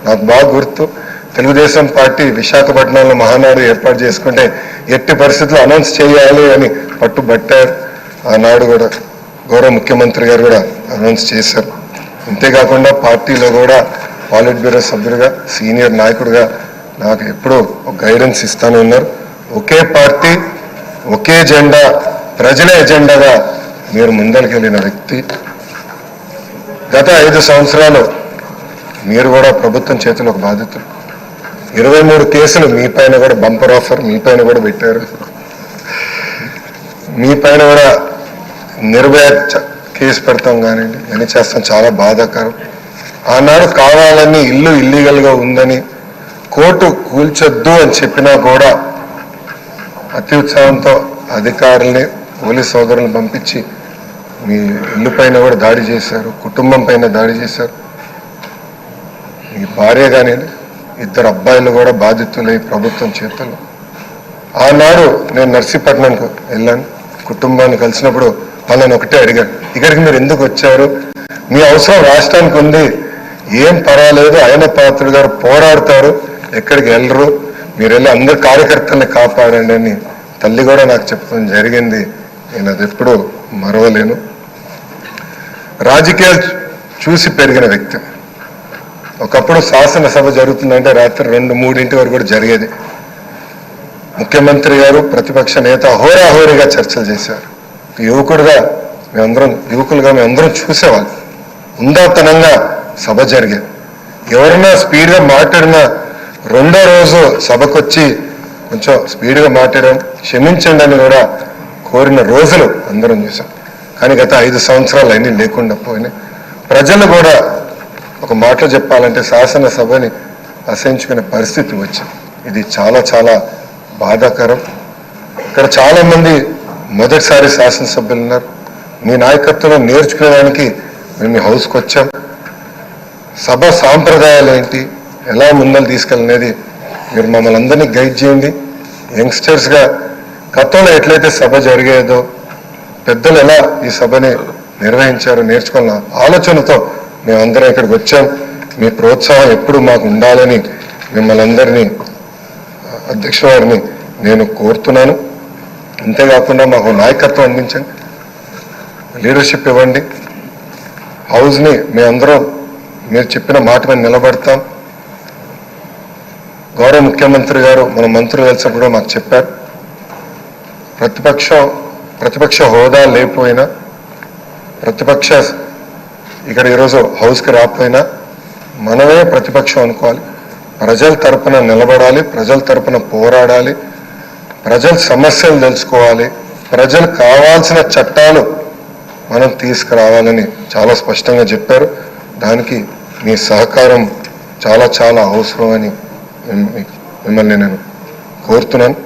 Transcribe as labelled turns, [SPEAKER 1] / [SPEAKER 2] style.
[SPEAKER 1] నాకు బాగా గుర్తు. తెలుగుదేశం పార్టీ విశాఖపట్నంలో మహానాడు ఏర్పాటు చేసుకుంటే ఎట్టి పరిస్థితుల్లో అనౌన్స్ చేయాలి అని పట్టుబట్టారు. ఆనాడు కూడా గౌరవ ముఖ్యమంత్రి గారు కూడా అనౌన్స్ చేశారు. అంతేకాకుండా పార్టీలో కూడా పాలిట్ బ్యూరో సభ్యుడిగా సీనియర్ నాయకుడిగా నాకు ఎప్పుడూ ఒక గైడెన్స్ ఇస్తానే ఉన్నారు. ఒకే పార్టీ ఒకే ఎజెండా, ప్రజల ఎజెండాగా మీరు ముందరికెళ్ళిన వ్యక్తి. గత 5 సంవత్సరాలు మీరు కూడా ప్రభుత్వం చేతిలో ఒక బాధితులు. 23 కేసులు మీ పైన కూడా బంపర్ ఆఫర్ మీ పైన కూడా పెట్టారు. మీ పైన కూడా నిర్భయ కేసు పెడతాం కానివ్వండి, అని చేస్తాం. చాలా బాధాకరం. ఆనాడు కావాలని ఇల్లు ఇల్లీగల్గా ఉందని కోర్టు కూల్చొద్దు అని చెప్పినా కూడా అతి ఉత్సాహంతో అధికారుల్ని పోలీస్ సోదరులను పంపించి మీ ఇల్లు పైన కూడా దాడి చేశారు, కుటుంబం పైన దాడి చేశారు. మీ భార్య కానీ 2 అబ్బాయిలు కూడా బాధితులై ప్రభుత్వం చేతుల్లో. ఆనాడు నేను నర్సీపట్నంకు వెళ్ళాను, కుటుంబాన్ని కలిసినప్పుడు వాళ్ళని ఒకటే అడిగాను, ఇక్కడికి మీరు ఎందుకు వచ్చారు? మీ అవసరం రాష్ట్రానికి ఉంది, ఏం పర్వాలేదు, ఆయన పాత్రుడు గారు పోరాడతారు, ఎక్కడికి వెళ్ళరు, మీరు వెళ్ళి అందరు కార్యకర్తల్ని కాపాడండి అని తల్లి కూడా నాకు చెప్పడం జరిగింది. నేను అది ఎప్పుడూ మరవలేను. రాజకీయాలు చూసి పెరిగిన వ్యక్తి. ఒకప్పుడు శాసనసభ జరుగుతుందంటే రాత్రి 2-3 వరకు కూడా జరిగేది. ముఖ్యమంత్రి గారు ప్రతిపక్ష నేత హోరాహోరీగా చర్చలు చేశారు. యువకులుగా మేమందరం చూసేవాళ్ళం. ఉందాతనంగా సభ జరిగేది. ఎవరైనా స్పీడ్గా మాట్లాడినా 2వ రోజు సభకొచ్చి కొంచెం స్పీడ్గా మాట్లాడడం క్షమించండి అని కూడా కోరిన రోజులు అందరం చూసాం. కానీ గత 5 సంవత్సరాలు అన్నీ లేకుండా పోయినాయి. ప్రజలు కూడా ఒక మాటలో చెప్పాలంటే శాసనసభని అసహించుకునే పరిస్థితి వచ్చింది. ఇది చాలా చాలా బాధాకరం. ఇక్కడ చాలామంది మొదటిసారి శాసనసభ్యులు ఉన్నారు. మీ నాయకత్వంలో నేర్చుకునేదానికి మేము ఈ హౌస్కి వచ్చాం. సభ సాంప్రదాయాలు ఏంటి, ఎలా ముందలు తీసుకెళ్ళనేది మీరు మమ్మల్ని అందరినీ గైడ్ చేయండి. యంగ్స్టర్స్గా గతంలో ఎట్లయితే సభ జరిగేదో, పెద్దలు ఎలా ఈ సభని నిర్వహించారో నేర్చుకున్న ఆలోచనతో మేమందరం ఇక్కడికి వచ్చాం. మీ ప్రోత్సాహం ఎప్పుడు మాకు ఉండాలని మిమ్మల్ని అందరినీ, అధ్యక్షుల వారిని నేను కోరుతున్నాను. అంతేకాకుండా మాకు నాయకత్వం అందించండి, లీడర్షిప్ ఇవ్వండి. హౌస్ని మేమందరం మీరు చెప్పిన మాట మీద నిలబడతాం. గౌరవ ముఖ్యమంత్రి గారు మన మంత్రులు కలిసినప్పుడు మాకు చెప్పారు, ప్రతిపక్ష హోదా లేకపోయినా, ప్రతిపక్ష ఇక్కడ ఈరోజు హౌస్కి రాకపోయినా మనమే ప్రతిపక్షం అనుకోవాలి. ప్రజల తరపున నిలబడాలి, ప్రజల తరపున పోరాడాలి, ప్రజల సమస్యలు తెలుసుకోవాలి, ప్రజలు కావాల్సిన చట్టాలు మనం తీసుకురావాలని చాలా స్పష్టంగా చెప్పారు. దానికి మీ సహకారం చాలా చాలా అవసరం అని మిమ్మల్ని నేను కోరుతున్నాను.